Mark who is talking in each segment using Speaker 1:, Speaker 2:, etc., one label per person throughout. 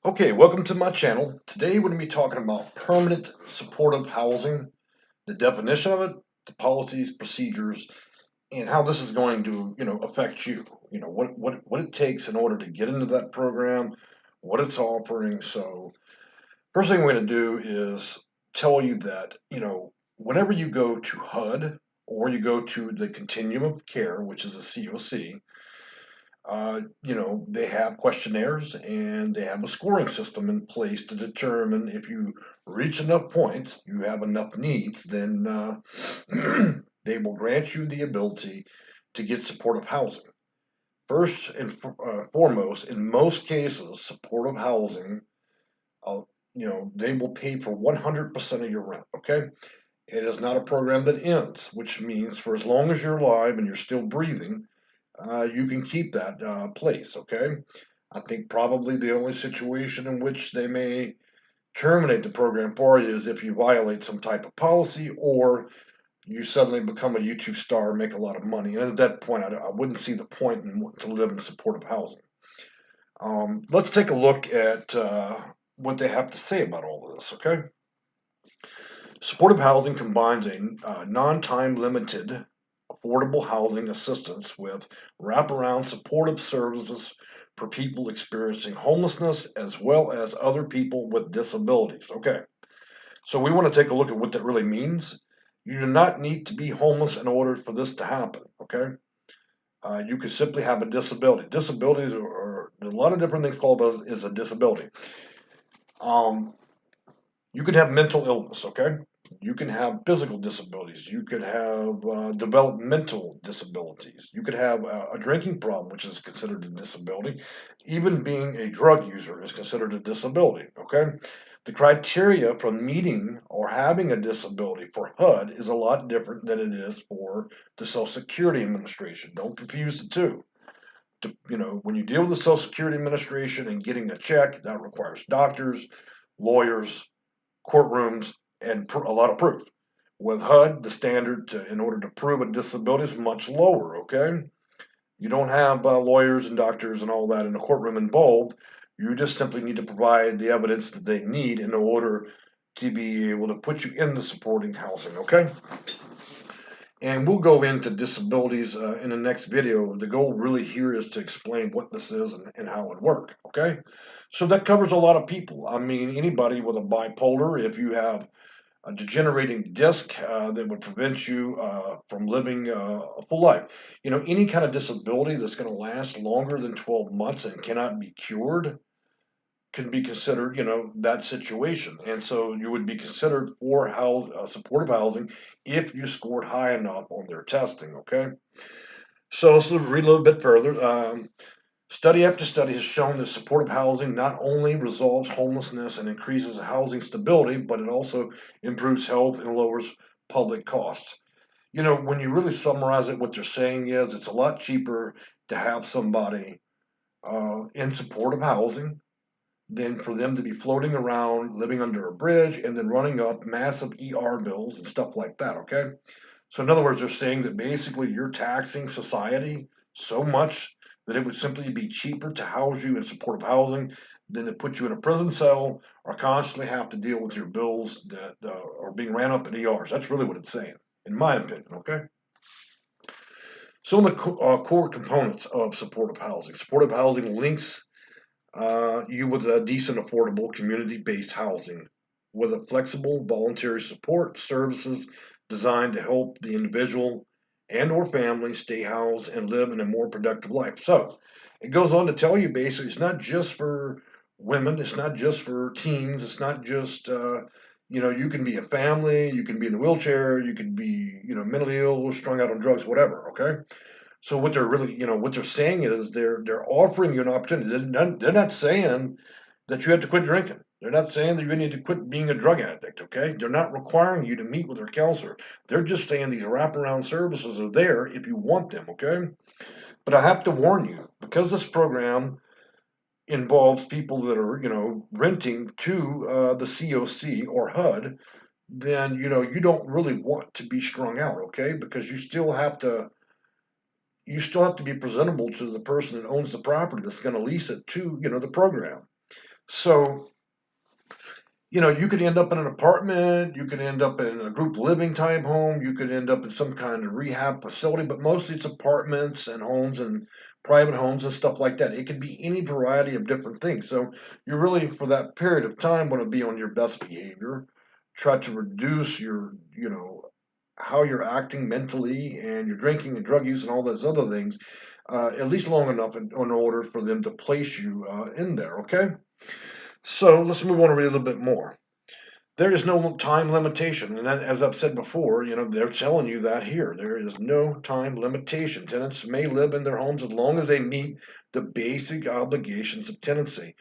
Speaker 1: Okay, welcome to my channel. Today we're going to be talking about permanent supportive housing, the definition of it, the policies, procedures, and how this is going to, affect you. What it takes in order to get into that program, what it's offering. So, first thing we're going to do is tell you that, whenever you go to HUD or you go to the Continuum of Care, which is a COC, they have questionnaires and they have a scoring system in place to determine if you reach enough points, you have enough needs, then they will grant you the ability to get supportive housing. First and foremost, in most cases, supportive housing, uh, they will pay for 100% of your rent, okay? It is not a program that ends, which means for as long as you're alive and you're still breathing, you can keep that place, okay? I think probably the only situation in which they may terminate the program for you is if you violate some type of policy or you suddenly become a YouTube star and make a lot of money. And at that point, I wouldn't see the point in to live in supportive housing. Let's take a look at what they have to say about all of this, okay? Supportive housing combines a non-time limited affordable housing assistance with wraparound supportive services for people experiencing homelessness as well as other people with disabilities. Okay, so we want to take a look at what that really means. You do not need to be homeless in order for this to happen. Okay, you could simply have a disability. Disabilities are a lot of different things called as a disability. Um, you could have mental illness. Okay, you can have physical disabilities. You could have developmental disabilities. You could have a drinking problem, which is considered a disability. Even being a drug user is considered a disability. Okay. The criteria for meeting or having a disability for HUD is a lot different than it is for the Social Security Administration. Don't confuse the two. When you deal with the Social Security Administration and getting a check, that requires doctors, lawyers, courtrooms, and a lot of proof. With HUD, the standard in order to prove a disability is much lower, okay? You don't have lawyers and doctors and all that in the courtroom involved. You just simply need to provide the evidence that they need in order to be able to put you in the supporting housing, okay? And we'll go into disabilities in the next video. The goal really here is to explain what this is and how it works, okay? So that covers a lot of people. I mean, anybody with a bipolar, if you have a degenerating disc that would prevent you from living a full life. Any kind of disability that's going to last longer than 12 months and cannot be cured can be considered, that situation. And so you would be considered for supportive housing if you scored high enough on their testing, okay? So let's read a little bit further. Study after study has shown that supportive housing not only resolves homelessness and increases housing stability, but it also improves health and lowers public costs. When you really summarize it, what they're saying is it's a lot cheaper to have somebody in supportive housing than for them to be floating around, living under a bridge, and then running up massive ER bills and stuff like that, okay? So in other words, they're saying that basically you're taxing society so much that it would simply be cheaper to house you in supportive housing than to put you in a prison cell or constantly have to deal with your bills that are being ran up in ERs. That's really what it's saying, in my opinion, okay? Some of the core components of supportive housing. Supportive housing links you with a decent, affordable, community-based housing with a flexible, voluntary support services designed to help the individual and or family stay housed and live in a more productive life. So it goes on to tell you basically it's not just for women, it's not just for teens, it's not just you can be a family, you can be in a wheelchair, you can be mentally ill, strung out on drugs, whatever. Okay, so what they're really, what they're saying is they're offering you an opportunity. They're not saying that you have to quit drinking. They're not saying that you need to quit being a drug addict, okay? They're not requiring you to meet with their counselor. They're just saying these wraparound services are there if you want them, okay? But I have to warn you, because this program involves people that are, renting to the COC or HUD, then, you don't really want to be strung out, okay? Because you still have to be presentable to the person that owns the property that's going to lease it to, the program. So, you could end up in an apartment, you could end up in a group living type home, you could end up in some kind of rehab facility, but mostly it's apartments and homes and private homes and stuff like that. It could be any variety of different things. So you really, for that period of time, want to be on your best behavior. Try to reduce how you're acting mentally and your drinking and drug use and all those other things, at least long enough in order for them to place you in there, okay? So let's move on to read a little bit more. There is no time limitation, and that, as I've said before, they're telling you that here. There is no time limitation. Tenants may live in their homes as long as they meet the basic obligations of tenancy.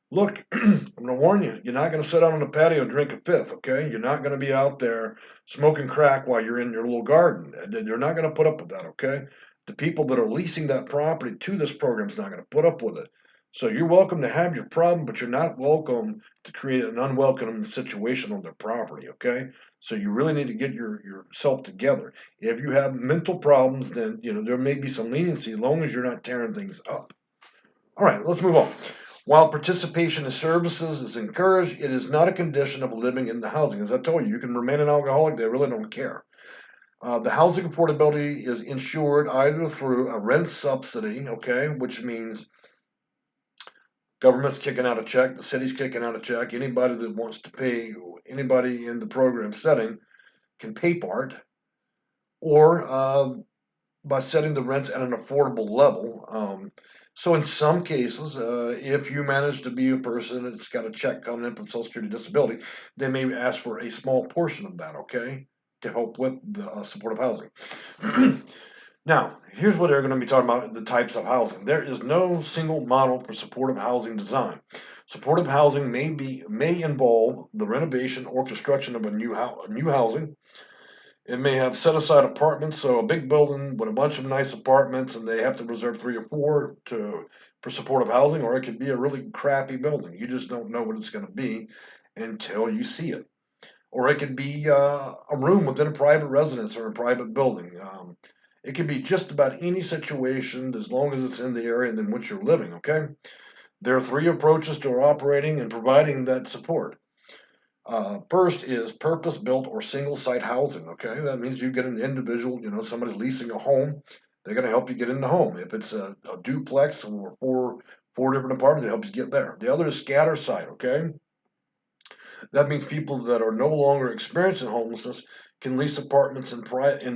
Speaker 1: Look, I'm going to warn you, you're not going to sit out on the patio and drink a fifth, okay? You're not going to be out there smoking crack while you're in your little garden. You're not going to put up with that, okay? The people that are leasing that property to this program is not going to put up with it. So you're welcome to have your problem, but you're not welcome to create an unwelcome situation on their property, okay? So you really need to get yourself together. If you have mental problems, then there may be some leniency as long as you're not tearing things up. All right, let's move on. While participation in services is encouraged, it is not a condition of living in the housing. As I told you, you can remain an alcoholic, they really don't care. The housing affordability is insured either through a rent subsidy, okay, which means government's kicking out a check, the city's kicking out a check, anybody that wants to pay, anybody in the program setting can pay part, or by setting the rents at an affordable level. So in some cases, if you manage to be a person that's got a check coming in from Social Security Disability, they may ask for a small portion of that, okay, to help with the supportive housing. Now, here's what they're going to be talking about: the types of housing. There is no single model for supportive housing design. Supportive housing may involve the renovation or construction of a new housing. It may have set aside apartments, so a big building with a bunch of nice apartments, and they have to reserve 3 or 4 for supportive housing, or it could be a really crappy building. You just don't know what it's going to be until you see it. Or it could be a room within a private residence or a private building. It could be just about any situation as long as it's in the area in which you're living. Okay, there are 3 approaches to operating and providing that support. First is purpose-built or single-site housing. Okay, that means you get an individual. Somebody's leasing a home. They're going to help you get in the home. If it's a duplex or four different apartments, they help you get there. The other is scatter site. Okay, that means people that are no longer experiencing homelessness can lease apartments in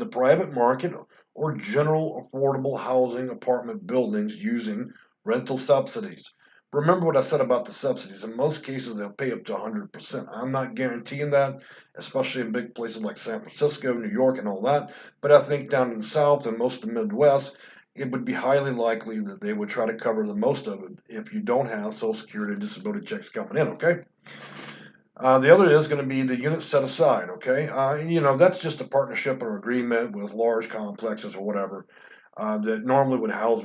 Speaker 1: the private market or general affordable housing apartment buildings using rental subsidies. Remember what I said about the subsidies. In most cases, they'll pay up to 100%. I'm not guaranteeing that, especially in big places like San Francisco, New York, and all that. But I think down in the South and most of the Midwest, it would be highly likely that they would try to cover the most of it if you don't have Social Security and disability checks coming in, okay? The other is going to be the unit set aside, okay? That's just a partnership or agreement with large complexes or whatever that normally would house,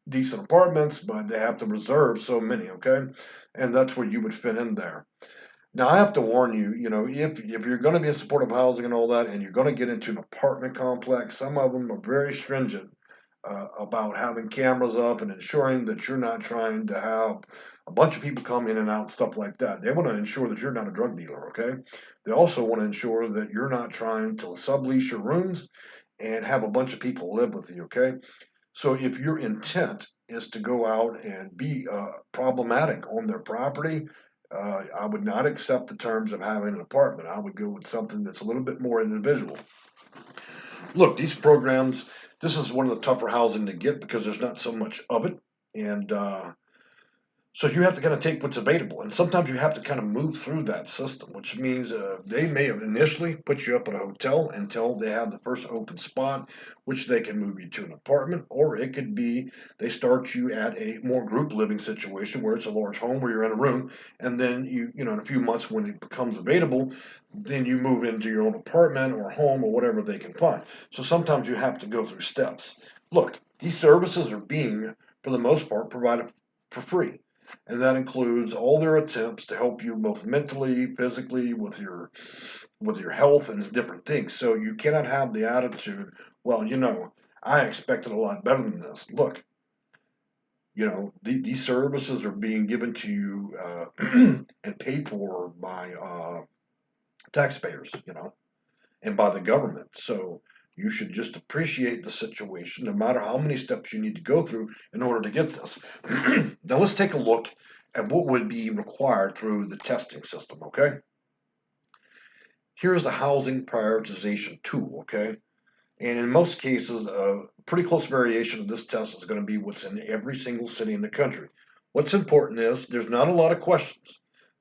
Speaker 1: decent apartments, but they have to reserve so many, okay? And that's where you would fit in there. Now, I have to warn you, if you're going to be in supportive housing and all that, and you're going to get into an apartment complex, some of them are very stringent about having cameras up and ensuring that you're not trying to have a bunch of people come in and out, stuff like that. They want to ensure that you're not a drug dealer, okay? They also want to ensure that you're not trying to sublease your rooms and have a bunch of people live with you, okay? So if your intent is to go out and be problematic on their property, I would not accept the terms of having an apartment. I would go with something that's a little bit more individual. Look, these programs, this is one of the tougher housing to get because there's not so much of it. And so you have to kind of take what's available, and sometimes you have to kind of move through that system, which means they may have initially put you up at a hotel until they have the first open spot, which they can move you to an apartment, or it could be they start you at a more group living situation where it's a large home where you're in a room, and then in a few months when it becomes available, then you move into your own apartment or home or whatever they can find. So sometimes you have to go through steps. Look, these services are being, for the most part, provided for free, and that includes all their attempts to help you both mentally, physically, with your health and different things. So you cannot have the attitude, well, I expected a lot better than this. Look, These services are being given to you and paid for by taxpayers, and by the government. So you should just appreciate the situation, no matter how many steps you need to go through in order to get this. Now let's take a look at what would be required through the testing system, okay? Here's the housing prioritization tool, okay? And in most cases, a pretty close variation of this test is going to be what's in every single city in the country. What's important is there's not a lot of questions,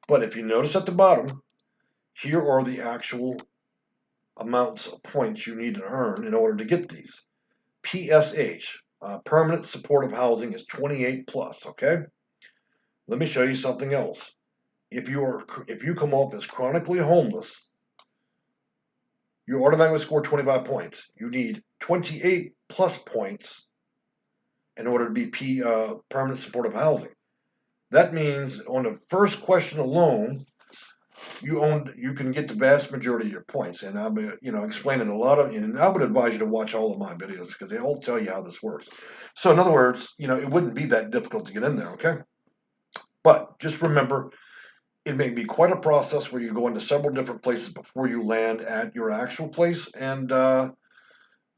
Speaker 1: but if you notice at the bottom, here are the actual amounts of points you need to earn in order to get these. PSH, permanent supportive housing, is 28 plus, okay? Let me show you something else. If you come up as chronically homeless, you automatically score 25 points. You need 28 plus points in order to be permanent supportive housing. That means on the first question alone, you can get the vast majority of your points. And I'll be explaining a lot of, and I would advise you to watch all of my videos because they all tell you how this works. So in other words, it wouldn't be that difficult to get in there, okay? But just remember, it may be quite a process where you go into several different places before you land at your actual place, and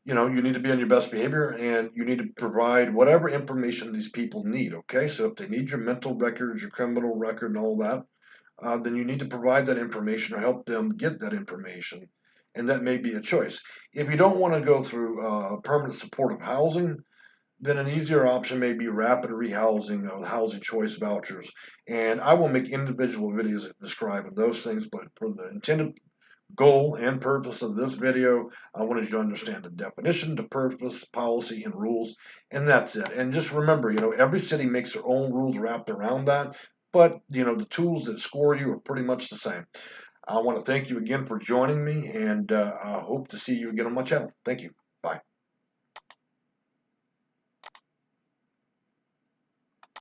Speaker 1: you need to be on your best behavior, and you need to provide whatever information these people need, okay? So if they need your mental records, your criminal record, and all that, then you need to provide that information or help them get that information, and that may be a choice. If you don't want to go through permanent supportive housing, then an easier option may be rapid rehousing or housing choice vouchers. And I will make individual videos describing those things, but for the intended goal and purpose of this video, I wanted you to understand the definition, the purpose, policy, and rules, and that's it. And just remember, every city makes their own rules wrapped around that, but the tools that score you are pretty much the same. I want to thank you again for joining me, and I hope to see you again on my channel. Thank you. Bye.